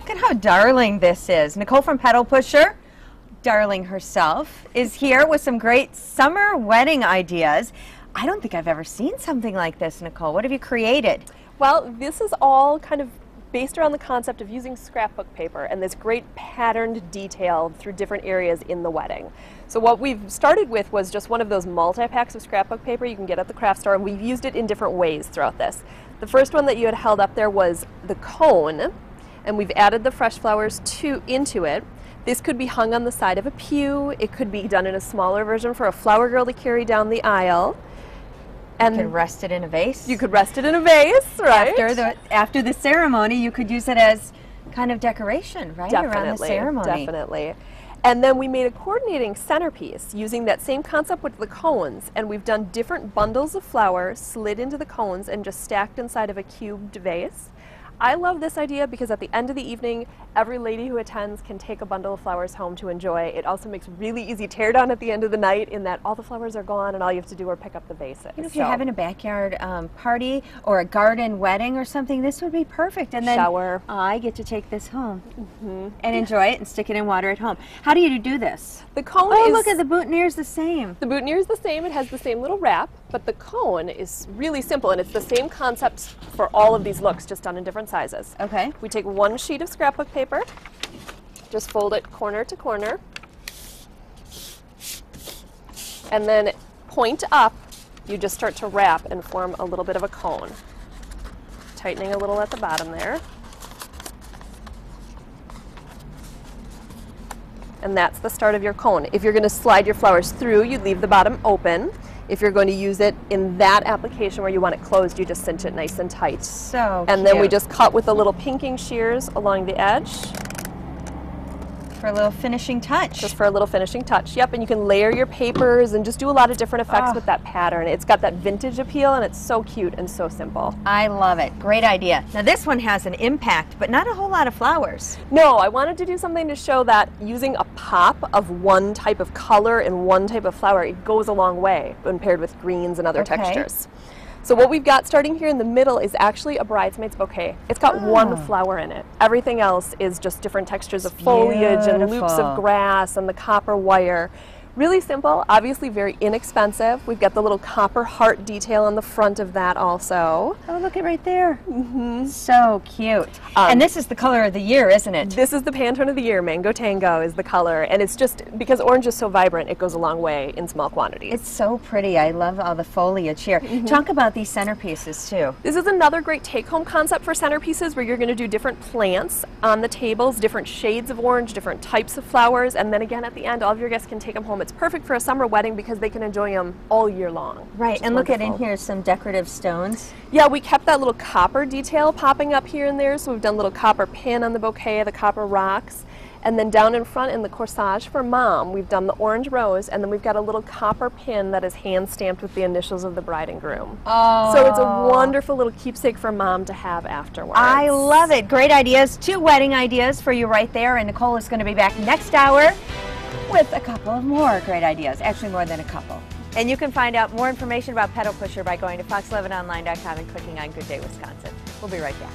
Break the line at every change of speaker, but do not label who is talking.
Look at how darling this is. Nichole from Petal Pusher, darling herself, is here with some great summer wedding ideas. I don't think I've ever seen something like this, Nichole. What have you created?
Well, this is all kind of based around the concept of using scrapbook paper and this great patterned detail through different areas in the wedding. So what we've started with was just one of those multi-packs of scrapbook paper you can get at the craft store, and we've used it in different ways throughout this. The first one that you had held up there was the cone, and we've added the fresh flowers into it. This could be hung on the side of a pew. It could be done in a smaller version for a flower girl to carry down the aisle.
And you could rest it in a vase.
You could rest it in a vase, right?
After the ceremony, you could use it as kind of decoration, right?
Definitely,
around the ceremony.
Definitely. And then we made a coordinating centerpiece using that same concept with the cones, and we've done different bundles of flowers slid into the cones and just stacked inside of a cubed vase. I love this idea because at the end of the evening, every lady who attends can take a bundle of flowers home to enjoy. It also makes really easy tear down at the end of the night in that all the flowers are gone and all you have to do are pick up the vases.
You know, if you're having a backyard party or a garden wedding or something, this would be perfect. And then
shower.
I get to take this home and enjoy it and stick it in water at home. How do you do this?
The cone
is... look at the boutonniere's the same.
The boutonniere is the same. It has the same little wrap, but the cone is really simple, and it's the same concept for all of these looks, just done in different sizes.
Okay.
We take one sheet of scrapbook paper, just fold it corner to corner, and then point up, you just start to wrap and form a little bit of a cone. Tightening a little at the bottom there. And that's the start of your cone. If you're going to slide your flowers through, you leave the bottom open. If you're going to use it in that application where you want it closed, you just cinch it nice and tight.
So
and then we just cut with the little pinking shears along the edge.
For a little finishing touch.
Just for a little finishing touch, yep. And you can layer your papers and just do a lot of different effects with that pattern. It's got that vintage appeal, and it's so cute and so simple.
I love it. Great idea. Now this one has an impact, but not a whole lot of flowers.
No, I wanted to do something to show that using a pop of one type of color and one type of flower, it goes a long way when paired with greens and other textures. So what we've got starting here in the middle is actually a bridesmaid's bouquet. It's got one flower in it. Everything else is just different textures of foliage and loops of grass and the copper wire. Really simple, obviously very inexpensive. We've got the little copper heart detail on the front of that also.
Oh, look at right there. So cute. And this is the color of the year, isn't it?
This is the Pantone of the year. Mango Tango is the color. And it's just, because orange is so vibrant, it goes a long way in small quantities.
It's so pretty. I love all the foliage here. Talk about these centerpieces too.
This is another great take-home concept for centerpieces where you're going to do different plants on the tables, different shades of orange, different types of flowers, and then again at the end, all of your guests can take them home. It's perfect for a summer wedding because they can enjoy them all year long.
Right, and look at in here some decorative stones.
Yeah, we kept that little copper detail popping up here and there, so we've done little copper pin on the bouquet, the copper rocks, and then down in front in the corsage for mom, we've done the orange rose, and then we've got a little copper pin that is hand stamped with the initials of the bride and groom. Oh. So it's a wonderful little keepsake for mom to have afterwards.
I love it. Great ideas. 2 wedding ideas for you right there, and Nichole is going to be back next hour with a couple of more great ideas, actually more than a couple. And you can find out more information about Petal Pusher by going to fox11online.com and clicking on Good Day Wisconsin. We'll be right back.